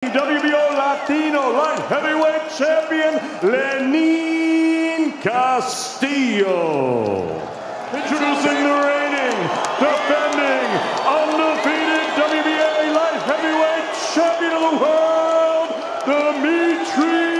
WBO Latino light heavyweight champion Lenin Castillo. Introducing the reigning, defending, undefeated WBA light heavyweight champion of the world, Dmitry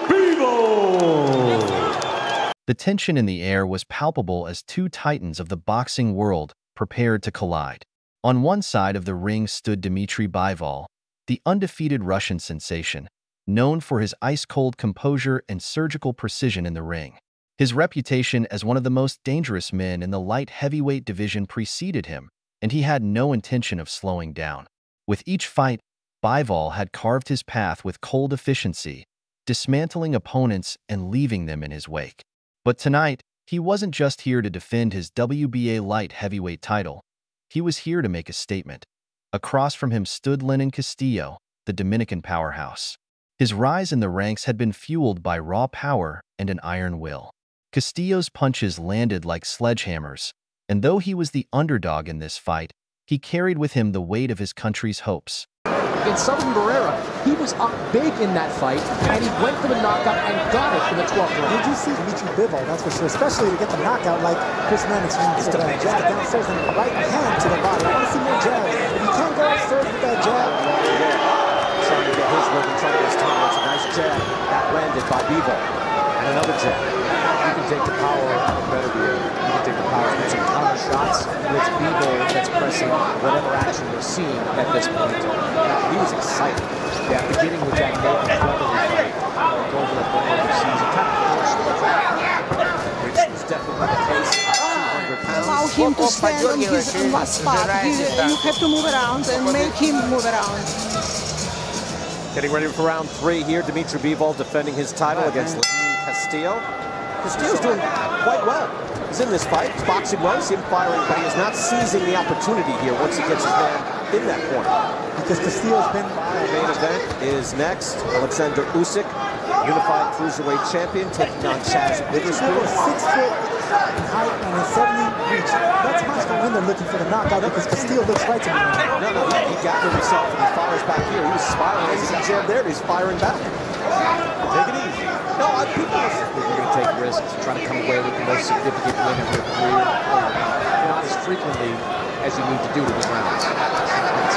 Bivol. The tension in the air was palpable as two titans of the boxing world prepared to collide. On one side of the ring stood Dmitry Bivol, the undefeated Russian sensation, known for his ice-cold composure and surgical precision in the ring. His reputation as one of the most dangerous men in the light heavyweight division preceded him, and he had no intention of slowing down. With each fight, Bivol had carved his path with cold efficiency, dismantling opponents and leaving them in his wake. But tonight, he wasn't just here to defend his WBA light heavyweight title. He was here to make a statement. Across from him stood Lenin Castillo, the Dominican powerhouse. His rise in the ranks had been fueled by raw power and an iron will. Castillo's punches landed like sledgehammers, and though he was the underdog in this fight, he carried with him the weight of his country's hopes. In Southern Barrera, he was up big in that fight, and he went for the knockout and got it in the 12th round. Did you see Dmitry Bivol, that's for sure, especially to get the knockout like Chris Mannix with that jab downstairs and right hand to the body. I want to see more jabs. If you can't go upstairs with that jab. Trying to get his rhythm, trying to get his time. It's a nice jab that landed by Bivol. And another jab. You can take the power of beterbiev. You can take the power of some counter shots with Bivol that's pressing whatever action we're seeing at this point. He was excited. Yeah, beginning with that naked cleverly fight over the overseas. He kind of forced the track, which was definitely the case. 200 pounds. Allow him to stand on his last spot. You have to move around and make him move around. Getting ready for round 3 here. Dmitry Bivol defending his title against Lenin Castillo. Castillo's doing quite well. He's in this fight. He's boxing well. You see him firing, but he is not seizing the opportunity here once he gets his man in that corner. Because Castillo's been... The main event is next. Alexander Usyk, unified cruiserweight champion, taking on Chaz Witherspoon. 6 foot in height and a 70 reach. That's much to win. They're looking for the knockout because Castillo looks right to me. No, he gathered himself and he fires back here. He was smiling as he jammed there, and he's firing back. Take it easy. No, people listen. If you're going to take risks, try to come away with the most significant win of your career, not as frequently as you need to do to win rounds.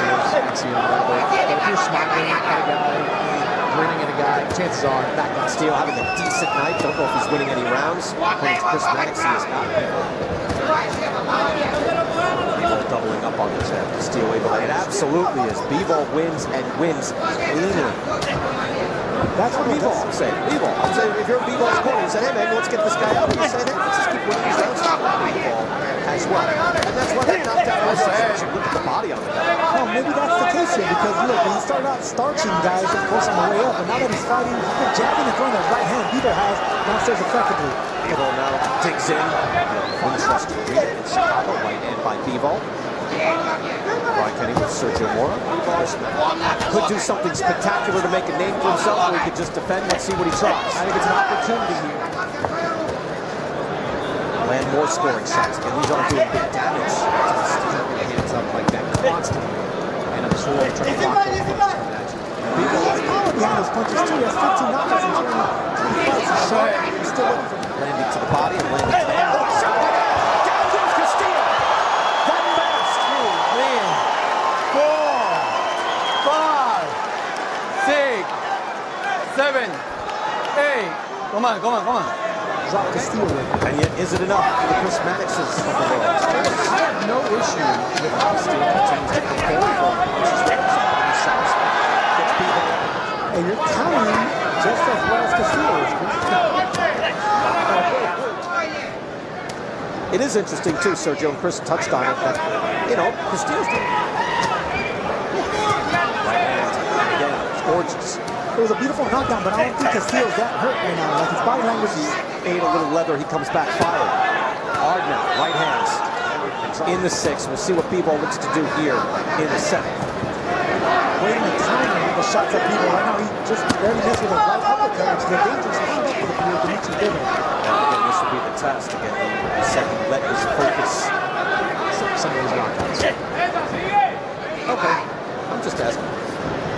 But if you're smiling at a guy, grinning at a guy, chances are back on Castillo having a decent night. Don't know if he's winning any rounds. According to Chris Mannix, he is not. Bivol doubling up on this head. Castillo able to. It absolutely is. Bivol wins and wins cleanly. That's what Bivol, I'm saying. Bivol. I'm saying if you're Bivol's corner, you say, hey man, let's get this guy out. You say, hey, let's just keep winning these rounds. Bivol as well. And that's what he knocked out. Look at the body on the guy. Well, maybe that's the case here because look, when he started out starching guys, of course, on the way up, and now that he's fighting, he's been jabbing and throwing that right hand Bivol has downstairs effectively. Bivol now digs in. Winchester Arena in Chicago, right hand by Bivol. Brian Kenny with Sergio Mora. Bivol could do something spectacular to make a name for himself, or he could just defend. Let's see what he tries. I think it's an opportunity here. Land more scoring shots. Again, these aren't doing big damage. Just hands up like that constantly. And absorb, trying to block those punches from that. Bivol has power behind those punches too. He has 15 knockouts in 20 fights. He's sharp. He's still looking for landing to the body and landing to the head. Oh, down goes Castillo. That fast. 2, 3, 4, 5, 6, 7, 8. Come on. drop Castillo with. And yet, is it enough for the Chris Mannixes of the world? I have no issue with how Castillo continues to perform. And you're counting just as well as Castillo is. It is interesting too, Sergio, and Chris touched on it, that, Castillo's doing right hand. Again, it's gorgeous. It was a beautiful knockdown, but I don't think Castillo's that hurt right now. Like his body language is... Ate a little leather, he comes back firing. Hard now, right hands. In the 6th, we'll see what Bivol looks to do here in the 7th. Waiting a time on the shots at Bivol. Right now, he just barely missed with a right uppercut, which is a dangerous shot for the Dmitry Bivol. Again, this will be the test. Again, he said he let his focus some of his knockouts. Okay, I'm just asking.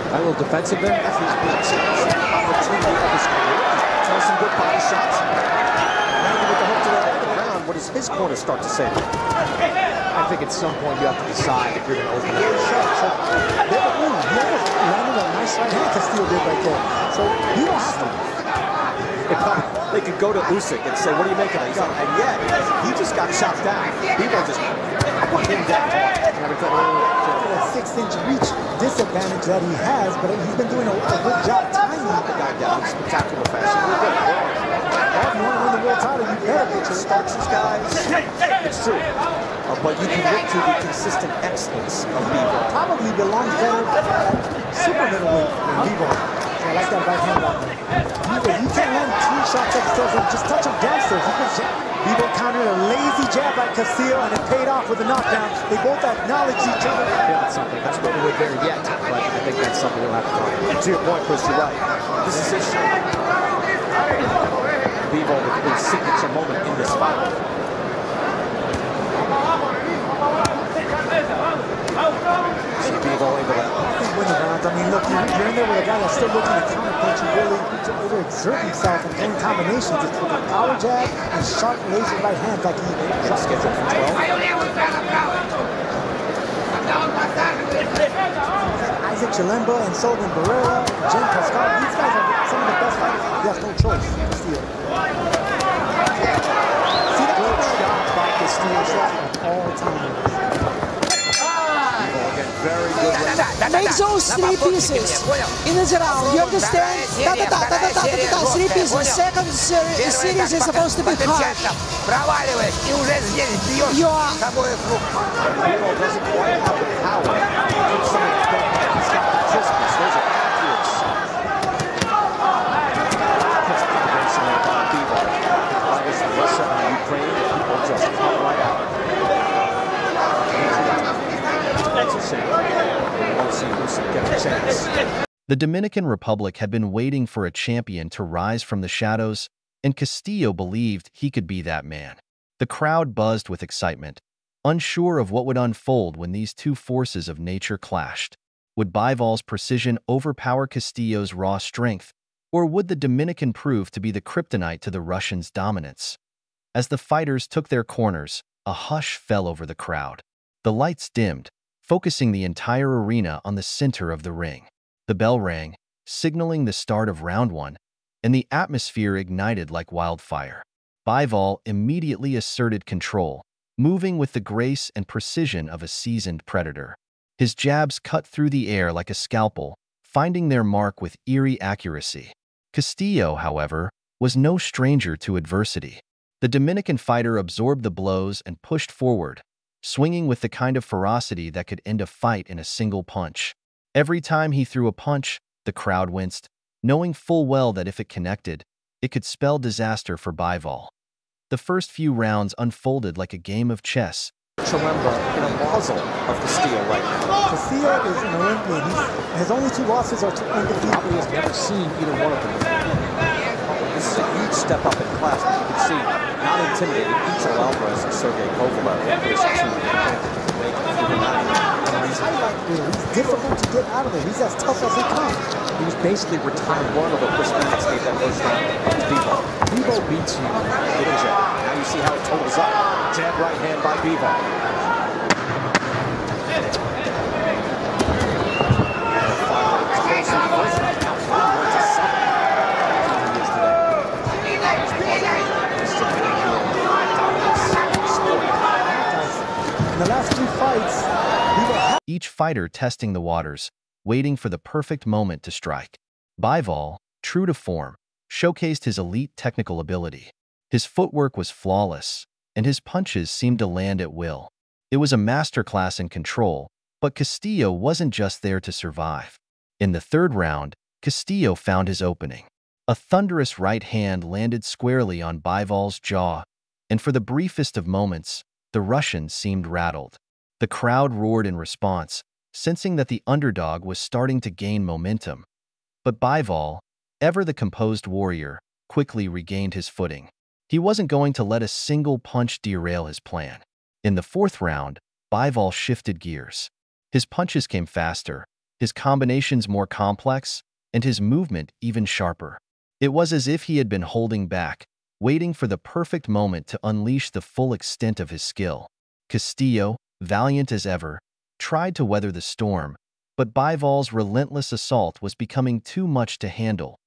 A little defensive there. That's his big opportunity of his career. Throws some good body shots. Landing with the hook to the end of the ground. What does his corner start to say? I think at some point you have to decide if you're going to open it. He almost landed a nice right hand Castillo did right there. So he don't have to. They could go to Usyk and say, what do you make of that? And yet, he just got chopped down. Bivol just put him down. That 6-inch reach disadvantage that he has, but he's been doing a good job timing The guy down in spectacular fashion. If you want to win the world title, you better get your Starts his guys. It's true. But you can look to the consistent excellence of Bivol. probably belongs better at super middleweight than Bivol. So I like that right hand out there. Bivol, you can't land 3 shots upstairs and just touch him downstairs. Bivol countered a lazy jab by Castillo and it paid off with a knockdown. They both acknowledged each other. Yeah, that's something. That's not really there yet, but I think that's something we'll have to talk about. To your point, Chris, you're right. This is his shot. Bivol with his signature moment in this fight. See Bivol able to Win the rounds. I mean, look, you're in there with a guy that's still looking to counterpunch and really to overexert himself and throwing combinations. It's with a power jab and sharp laser right hand like he get scheduled for 12. Isaac Chilemba and Sullivan Barrera, Jen Pascal, these guys are some of the best fighters. He has no choice. Castillo. See that good shot by Castillo shot all times. Very good. Make those 3 pieces in this round. You understand? 3 pieces. Second series is supposed to be hard. You are. Bivol doesn't quite have the power to keep some of his back. He's got the crispness. Those are accurates. That's convincing about Bivol. Fighters from Russia and Ukraine, people just come right out. That's a shame. We won't see Usyk get a chance. The Dominican Republic had been waiting for a champion to rise from the shadows, and Castillo believed he could be that man. The crowd buzzed with excitement, unsure of what would unfold when these two forces of nature clashed. Would Bivol's precision overpower Castillo's raw strength, or would the Dominican prove to be the kryptonite to the Russians' dominance? As the fighters took their corners, a hush fell over the crowd. The lights dimmed, focusing the entire arena on the center of the ring. The bell rang, signaling the start of round 1, and the atmosphere ignited like wildfire. Bivol immediately asserted control, moving with the grace and precision of a seasoned predator. His jabs cut through the air like a scalpel, finding their mark with eerie accuracy. Castillo, however, was no stranger to adversity. The Dominican fighter absorbed the blows and pushed forward, swinging with the kind of ferocity that could end a fight in a single punch. Every time he threw a punch, the crowd winced, knowing full well that if it connected, it could spell disaster for Bivol. The first few rounds unfolded like a game of chess. Chilemba in a muzzle of Castillo right now. Castillo is an Olympian. His only 2 losses are to undefeated. He has never seen either one of them before. This is a huge step up in class, but you can see, not intimidated, Ichel Alvarez and Sergey Kovalev in this team. He's difficult to get out of there. He's as tough as he comes. He was basically retired one of the Chris Max gave that first round to Bivol. Bivol beats you with a jab. Now you see how it totals up. Jab right hand by Bivol. In the last 2 fights, each fighter testing the waters, waiting for the perfect moment to strike. Bivol, true to form, showcased his elite technical ability. His footwork was flawless, and his punches seemed to land at will. It was a masterclass in control, but Castillo wasn't just there to survive. In the 3rd round, Castillo found his opening. A thunderous right hand landed squarely on Bivol's jaw, and for the briefest of moments, the Russian seemed rattled. The crowd roared in response, sensing that the underdog was starting to gain momentum. But Bivol, ever the composed warrior, quickly regained his footing. He wasn't going to let a single punch derail his plan. In the 4th round, Bivol shifted gears. His punches came faster, his combinations more complex, and his movement even sharper. It was as if he had been holding back, waiting for the perfect moment to unleash the full extent of his skill. Castillo, valiant as ever, tried to weather the storm, but Bivol's relentless assault was becoming too much to handle.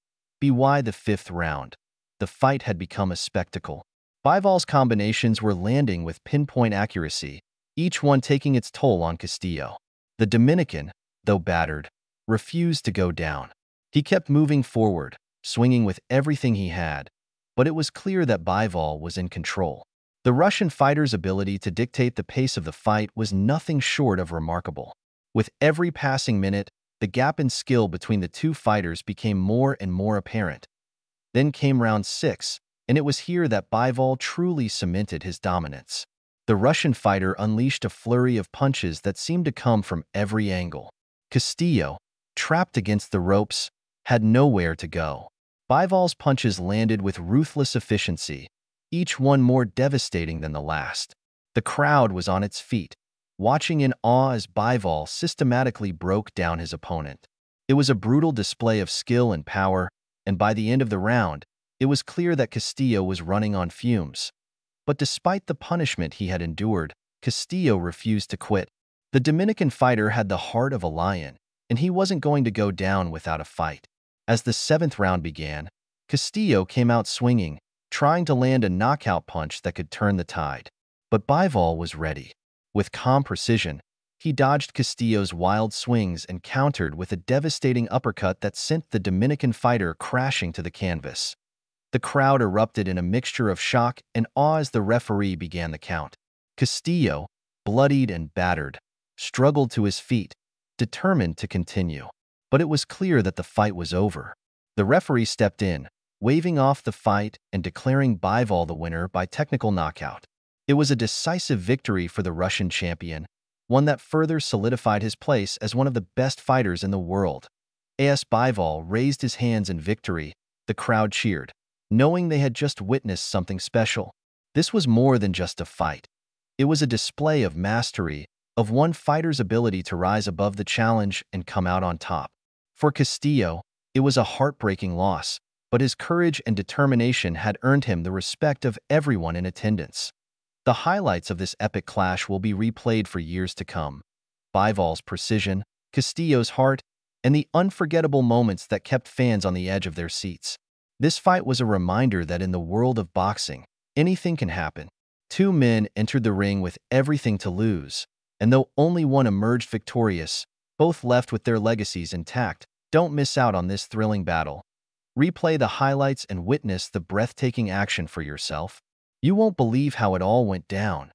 By the fifth round, the fight had become a spectacle. Bivol's combinations were landing with pinpoint accuracy, each one taking its toll on Castillo. The Dominican, though battered, refused to go down. He kept moving forward, swinging with everything he had, but it was clear that Bivol was in control. The Russian fighter's ability to dictate the pace of the fight was nothing short of remarkable. With every passing minute, the gap in skill between the two fighters became more and more apparent. Then came round 6, and it was here that Bivol truly cemented his dominance. The Russian fighter unleashed a flurry of punches that seemed to come from every angle. Castillo, trapped against the ropes, had nowhere to go. Bivol's punches landed with ruthless efficiency, each one more devastating than the last. The crowd was on its feet, watching in awe as Bivol systematically broke down his opponent. It was a brutal display of skill and power, and by the end of the round, it was clear that Castillo was running on fumes. But despite the punishment he had endured, Castillo refused to quit. The Dominican fighter had the heart of a lion, and he wasn't going to go down without a fight. As the 7th round began, Castillo came out swinging, trying to land a knockout punch that could turn the tide. But Bivol was ready. With calm precision, he dodged Castillo's wild swings and countered with a devastating uppercut that sent the Dominican fighter crashing to the canvas. The crowd erupted in a mixture of shock and awe as the referee began the count. Castillo, bloodied and battered, struggled to his feet, determined to continue. But it was clear that the fight was over. The referee stepped in, waving off the fight and declaring Bivol the winner by technical knockout. It was a decisive victory for the Russian champion, one that further solidified his place as one of the best fighters in the world. As Bivol raised his hands in victory, the crowd cheered, knowing they had just witnessed something special. This was more than just a fight. It was a display of mastery, of one fighter's ability to rise above the challenge and come out on top. For Castillo, it was a heartbreaking loss, but his courage and determination had earned him the respect of everyone in attendance. The highlights of this epic clash will be replayed for years to come. Bivol's precision, Castillo's heart, and the unforgettable moments that kept fans on the edge of their seats. This fight was a reminder that in the world of boxing, anything can happen. Two men entered the ring with everything to lose, and though only one emerged victorious, both left with their legacies intact. Don't miss out on this thrilling battle. Replay the highlights and witness the breathtaking action for yourself. You won't believe how it all went down.